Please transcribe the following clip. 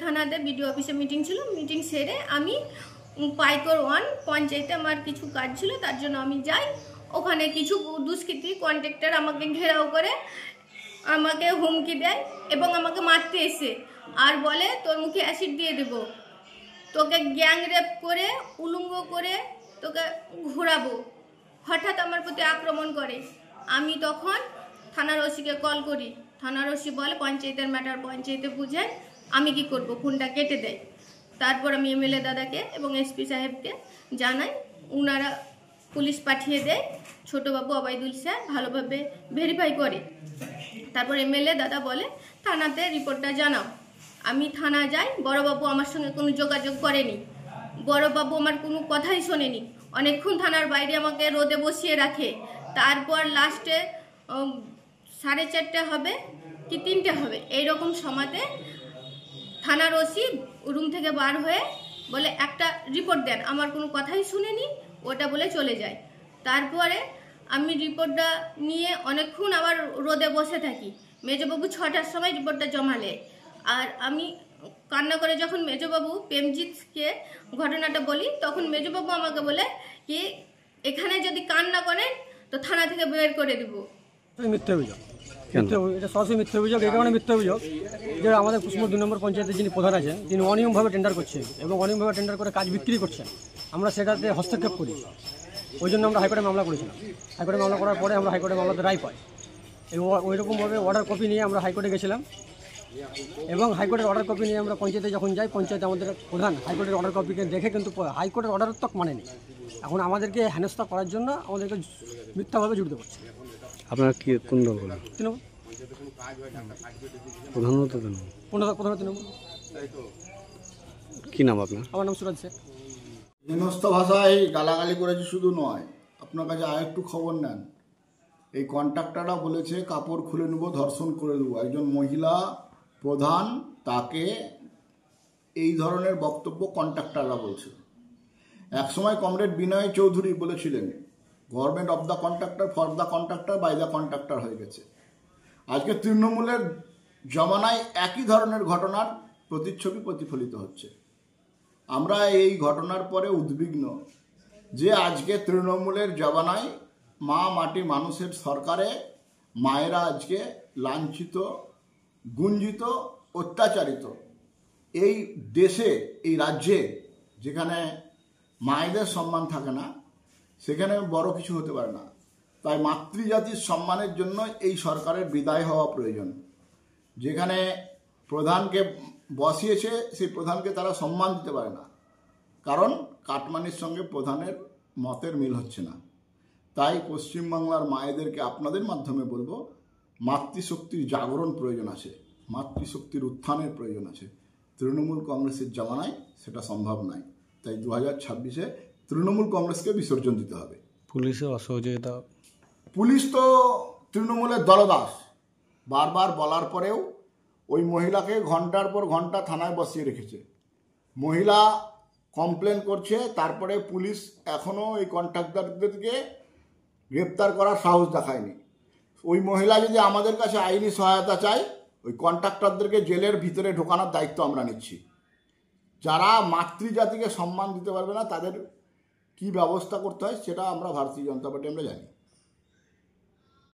থানাতে বিডিও অফিসে মিটিং ছিল, মিটিং সেরে আমি পাইকর 1 পঞ্চায়েতে আমার কিছু কাজ ছিল, তার জন্য আমি যাই। ওখানে কিছু দুষ্কৃতী কন্ট্রাক্টর আমাকে ঘেরাও করে আমাকে হুমকি দেয় এবং আমাকে মারতে এসে আর বলে তোর মুখে অ্যাসিড দিয়ে দেব, তোকে গ্যাং রেপ করে উলঙ্গ করে তোকে ঘোরাবো। হঠাৎ আমার প্রতি আক্রমণ করে। আমি তখন থানার ওসিকে কল করি। থানার ওসি বলে পঞ্চায়েতের ম্যাটার পঞ্চায়েতে বুঝে, আমি কি করব, ফোনটা কেটে দেয়। তারপর আমি এমএলএ দাদাকে এবং এসপি সাহেবকে জানাই, ওনারা পুলিশ পাঠিয়ে দেয়। ছোটবাবু অবাইদুল স্যার ভালোভাবে ভেরিফাই করে। তারপর এমএলএ দাদা বলে থানাতে রিপোর্টটা জানাও। আমি থানা যাই, বড়বাবু আমার সঙ্গে কোনো যোগাযোগ করেনি, বড়বাবু আমার কোনো কথাই শোনেনি। অনেকক্ষণ থানার বাইরে আমাকে রোদে বসিয়ে রাখে। তারপর লাস্টে 4:30 হবে কি 3টে হবে, এইরকম সময়তে থানার ওসি রুম থেকে বার হয়ে বলে একটা রিপোর্ট দেন। আমার কোনো কথাই শুনেনি, ওটা বলে চলে যায়। তারপরে আমি রিপোর্টটা নিয়ে অনেকক্ষণ আবার রোদে বসে থাকি। মেজবাবু 6টার সময় রিপোর্টটা জমালে। আর আমি কান্না করে যখন মেজবাবু প্রেমজিৎকে ঘটনাটা বলি, তখন মেজবাবু আমাকে বলে কি এখানে যদি কান্না করেন তো থানা থেকে বের করে দেব। মিথ্যা অভিযোগ, এটা সরাসরি মিথ্যা অভিযোগ। এই কারণে মিথ্যা অভিযোগ যে আমাদের কুসমুর 2 নম্বর পঞ্চায়েতের যিনি প্রধান আছেন, তিনি অনিয়মভাবে টেন্ডার করছেন এবং অনিয়মভাবে টেন্ডার করে কাজ বিক্রি করছেন। আমরা সেটাতে হস্তক্ষেপ করি, ওই জন্য আমরা হাইকোর্টে মামলা করেছিলাম। হাইকোর্টে মামলা করার পরে আমরা হাইকোর্টে মামলাতে রায় পাই এবং ওইরকমভাবে অর্ডার কপি নিয়ে আমরা হাইকোর্টে গেছিলাম এবং হাইকোর্টের অর্ডার কপি নিয়ে আমরা পঞ্চায়েতে যখন যাই, পঞ্চায়েতে আমাদের প্রধান হাইকোর্টের অর্ডার কপিকে দেখে কিন্তু হাইকোর্টের অর্ডার তক মানেনি। এখন আমাদেরকে হেনস্থা করার জন্য আমাদেরকে মিথ্যাভাবে জড়িত করছে। আপনার কি কোন দল? তৃণমূল। প্রধানত তৃণমূল। কি নাম আপনার? আমার নাম সুরাজ শেখ। হেনস্থ ভাষায় গালাগালি করেছে শুধু নয়, আপনার কাছে আরেকটু খবর নেন। এই কন্ট্রাক্টররা বলেছে কাপড় খুলে নেব, ধর্ষণ করে দেবো। একজন মহিলা প্রধান, তাকে এই ধরনের বক্তব্য কন্ট্রাক্টররা বলছে। একসময় কমরেড বিনয় চৌধুরী বলেছিলেন government of the contractor, for the contractor, by the contractor হয়ে গেছে। আজকে তৃণমূলের জমানায় একই ধরনের ঘটনার প্রতিচ্ছবি প্রতিফলিত হচ্ছে। আমরা এই ঘটনার পরে উদ্বিগ্ন যে আজকে তৃণমূলের জমানায় মা মাটি মানুষের সরকারে মায়েরা আজকে লাঞ্ছিত, গুঞ্জিত, অত্যাচারিত। এই দেশে, এই রাজ্যে যেখানে মায়েদের সম্মান থাকে না, সেখানে বড় কিছু হতে পারে না। তাই মাতৃজাতির সম্মানের জন্য এই সরকারের বিদায় হওয়া প্রয়োজন। যেখানে প্রধানকে বসিয়েছে, সেই প্রধানকে তারা সম্মান দিতে পারে না, কারণ কাটমানির সঙ্গে প্রধানের মতের মিল হচ্ছে না। তাই পশ্চিমবাংলার মায়েদেরকে আপনাদের মাধ্যমে বলবো, মাতৃশক্তির জাগরণ প্রয়োজন আছে, মাতৃশক্তির উত্থানের প্রয়োজন আছে। তৃণমূল কংগ্রেসের জামানায় সেটা সম্ভব নয়। তাই 2026-এ তৃণমূল কংগ্রেসকে বিসর্জন দিতে হবে। পুলিশের অসহযোগিতা, পুলিশ তো তৃণমূলের দলদাস। বারবার বলার পরেও ওই মহিলাকে ঘন্টার পর ঘন্টা থানায় বসিয়ে রেখেছে। মহিলা কমপ্লেন করছে, তারপরে পুলিশ এখনও এই কন্ট্রাক্টরদেরকে গ্রেপ্তার করার সাহস দেখায়নি। ওই মহিলা যদি আমাদের কাছে আইনি সহায়তা চায়, ওই কন্ট্রাক্টরদেরকে জেলের ভিতরে ঢোকানোর দায়িত্ব আমরা নিচ্ছি। যারা মাতৃজাতিকে সম্মান দিতে পারবে না, তাদের কি ব্যবস্থা করতে হয় সেটা আমরা ভারতীয় জনতা পার্টি আমরা জানি।